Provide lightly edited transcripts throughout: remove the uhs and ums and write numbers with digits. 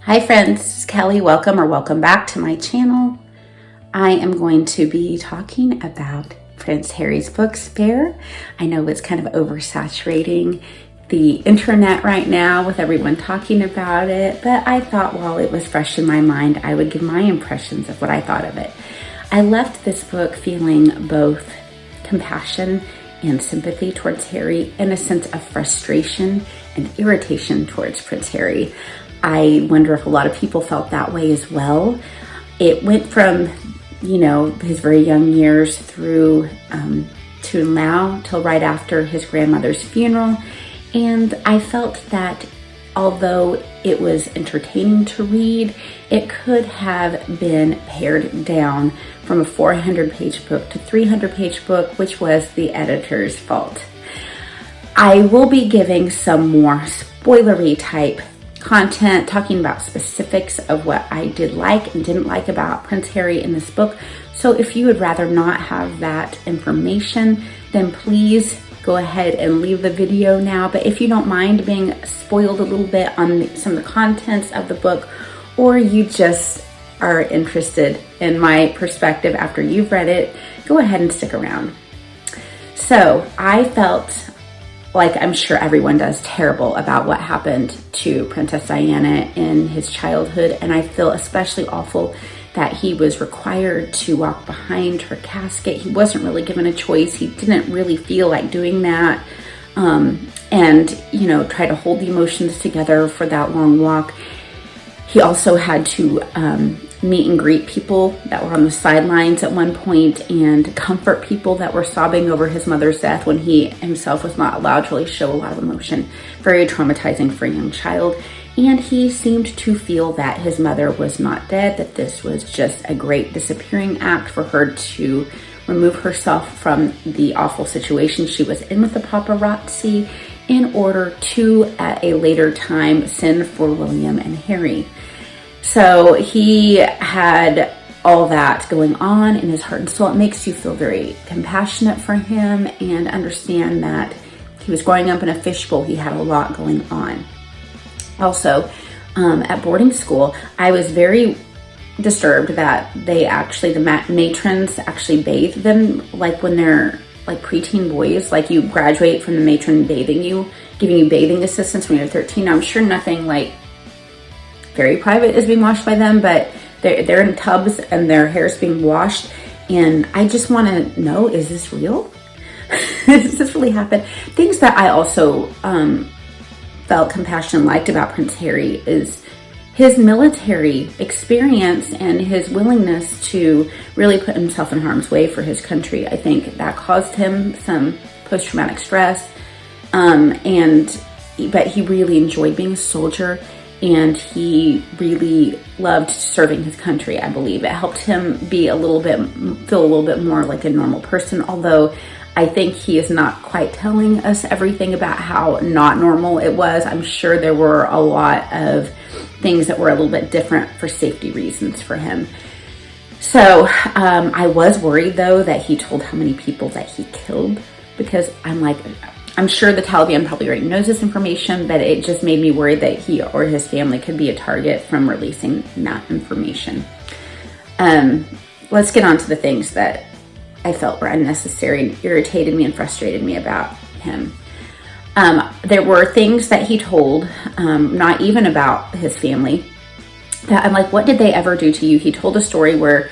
Hi friends, this is Kelly. Welcome back to my channel. I am going to be talking about Prince Harry's books fair. I know it's kind of oversaturating the internet right now with everyone talking about it, but I thought while it was fresh in my mind, I would give my impressions of what I thought of it. I left this book feeling both compassion and sympathy towards Harry and a sense of frustration and irritation towards Prince Harry. I wonder if a lot of people felt that way as well. It went from, his very young years through to now, till right after his grandmother's funeral. And I felt that although it was entertaining to read, it could have been pared down from a 400-page book to 300-page book, which was the editor's fault. I will be giving some more spoilery type content, talking about specifics of what I did like and didn't like about Prince Harry in this book. So if you would rather not have that information, then please go ahead and leave the video now. But if you don't mind being spoiled a little bit on some of the contents of the book, or you just are interested in my perspective after you've read it, go ahead and stick around. So I felt, like I'm sure everyone does, terrible about what happened to Princess Diana in his childhood. And I feel especially awful that he was required to walk behind her casket. He wasn't really given a choice. He didn't really feel like doing that. Try to hold the emotions together for that long walk. He also had to meet and greet people that were on the sidelines at one point and comfort people that were sobbing over his mother's death when he himself was not allowed to really show a lot of emotion. Very traumatizing for a young child. And he seemed to feel that his mother was not dead, that this was just a great disappearing act for her to remove herself from the awful situation she was in with the paparazzi in order to, at a later time, send for William and Harry. So he had all that going on in his heart and soul. It makes you feel very compassionate for him and understand that he was growing up in a fishbowl. He had a lot going on. Also, at boarding school, I was very disturbed that the matrons actually bathe them, like when they're like preteen boys, like you graduate from the matron giving you bathing assistance when you're 13. Now, I'm sure nothing like very private is being washed by them, but they're in tubs and their hair is being washed. And I just want to know, is this real? Does this really happen? Things that I also felt compassion liked about Prince Harry is his military experience and his willingness to really put himself in harm's way for his country. I think that caused him some post-traumatic stress, but he really enjoyed being a soldier. And he really loved serving his country, I believe. It helped him feel a little bit more like a normal person, although I think he is not quite telling us everything about how not normal it was. I'm sure there were a lot of things that were a little bit different for safety reasons for him. So I was worried, though, that he told how many people that he killed, because I'm sure the Taliban probably already knows this information, but it just made me worried that he or his family could be a target from releasing that information. Let's get on to the things that I felt were unnecessary and irritated me and frustrated me about him. There were things that he told, not even about his family, that I'm like, what did they ever do to you? He told a story where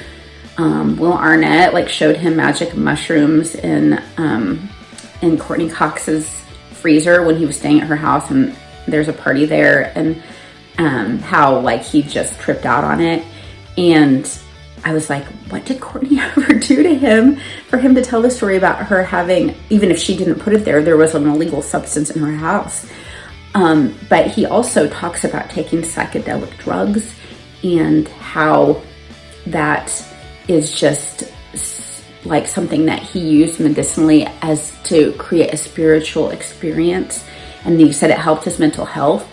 Will Arnett showed him magic mushrooms in Courtney Cox's freezer when he was staying at her house, and there's a party there, and how he just tripped out on it. And I was like, what did Courtney ever do to him for him to tell the story about her having, even if she didn't put it there was an illegal substance in her house. But he also talks about taking psychedelic drugs and how that is just like something that he used medicinally as to create a spiritual experience. And he said it helped his mental health.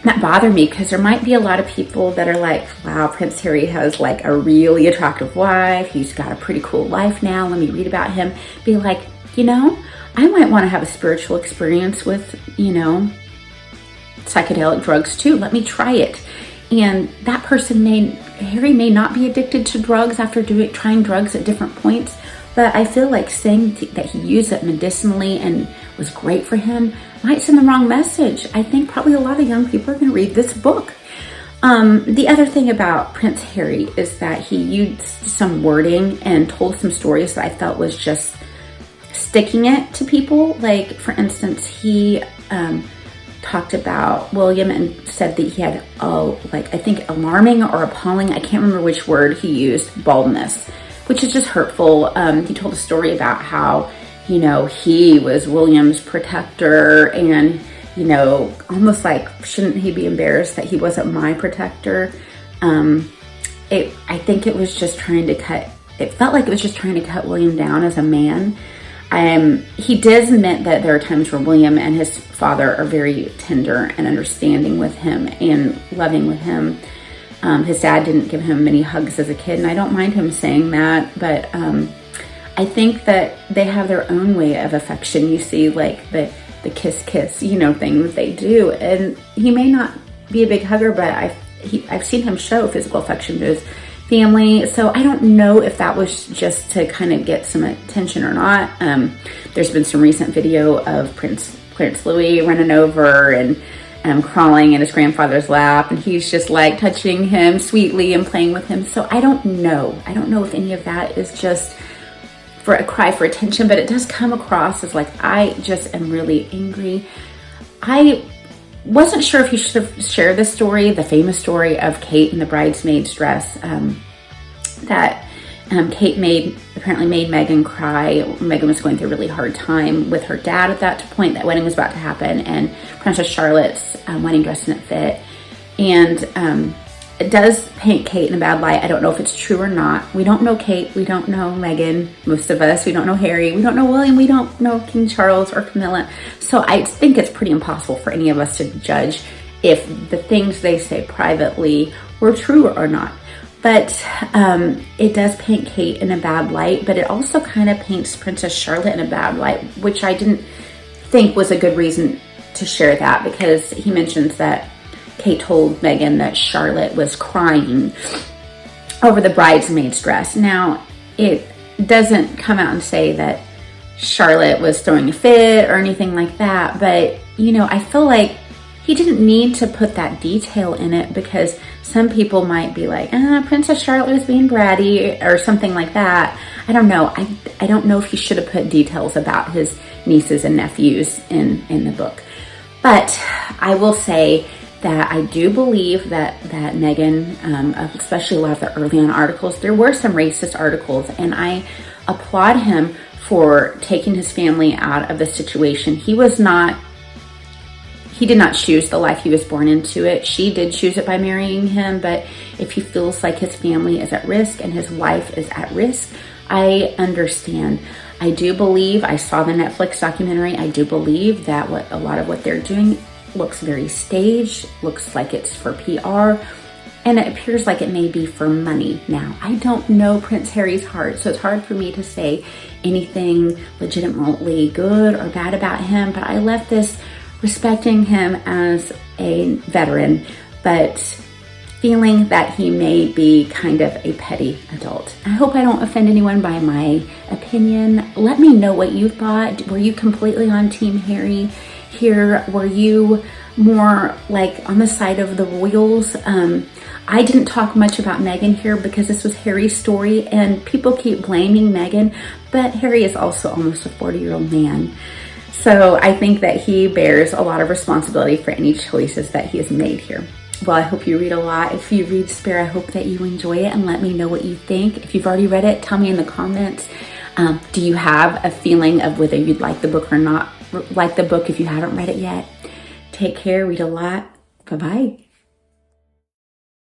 That bothered me because there might be a lot of people that are like, wow, Prince Harry has a really attractive wife. He's got a pretty cool life now. Let me read about him. Be like, I might want to have a spiritual experience with, psychedelic drugs too. Let me try it. And that person Harry may not be addicted to drugs after trying drugs at different points, but I feel like saying that he used it medicinally and was great for him might send the wrong message. I think probably a lot of young people are going to read this book. The other thing about Prince Harry is that he used some wording and told some stories that I felt was just sticking it to people. Like, for instance, he talked about William and said that he had, I think alarming or appalling, I can't remember which word he used, baldness, which is just hurtful. He told a story about how, he was William's protector and, almost like, shouldn't he be embarrassed that he wasn't my protector? I think it was just trying to it felt like it was just trying to cut William down as a man. He does admit that there are times where William and his father are very tender and understanding with him and loving with him. His dad didn't give him many hugs as a kid, and I don't mind him saying that, but I think that they have their own way of affection. You see, like the kiss, thing that they do, and he may not be a big hugger, but I've seen him show physical affection to his family. So I don't know if that was just to kind of get some attention or not. There's been some recent video of Clarence Louis running over and crawling in his grandfather's lap, and he's just like touching him sweetly and playing with him. So I don't know if any of that is just for a cry for attention, but it does come across as like, I just am really angry. I wasn't sure if he should have shared this story, the famous story of Kate in the bridesmaid's dress, that Kate apparently made Meghan cry. Meghan was going through a really hard time with her dad at that point. That wedding was about to happen, and Princess Charlotte's wedding dress didn't fit. And it does paint Kate in a bad light. I don't know if it's true or not. We don't know Kate. We don't know Meghan, most of us. We don't know Harry. We don't know William. We don't know King Charles or Camilla. So I think it's pretty impossible for any of us to judge if the things they say privately were true or not. But it does paint Kate in a bad light, but it also kind of paints Princess Charlotte in a bad light, which I didn't think was a good reason to share that, because he mentions that Kate told Meghan that Charlotte was crying over the bridesmaid's dress. Now, it doesn't come out and say that Charlotte was throwing a fit or anything like that, but, I feel like he didn't need to put that detail in it, because some people might be like, Princess Charlotte was being bratty or something like that. I don't know. I don't know if he should have put details about his nieces and nephews in the book. But I will say that I do believe that Meghan, especially a lot of the early on articles, there were some racist articles, and I applaud him for taking his family out of the situation. He did not choose the life he was born into it. She did choose it by marrying him, but if he feels like his family is at risk and his wife is at risk, I understand. I do believe, I saw the Netflix documentary, I do believe that a lot of what they're doing looks very staged, looks like it's for PR, and it appears like it may be for money. Now, I don't know Prince Harry's heart, so it's hard for me to say anything legitimately good or bad about him, but I left this respecting him as a veteran, but feeling that he may be kind of a petty adult. I hope I don't offend anyone by my opinion. Let me know what you thought. Were you completely on Team Harry here? Were you more like on the side of the royals? I didn't talk much about Meghan here because this was Harry's story, and people keep blaming Meghan, but Harry is also almost a 40-year-old man. So I think that he bears a lot of responsibility for any choices that he has made here. Well, I hope you read a lot. If you read Spare, I hope that you enjoy it, and let me know what you think. If you've already read it, tell me in the comments. Do you have a feeling of whether you'd like the book or not like the book if you haven't read it yet? Take care, read a lot. Bye-bye.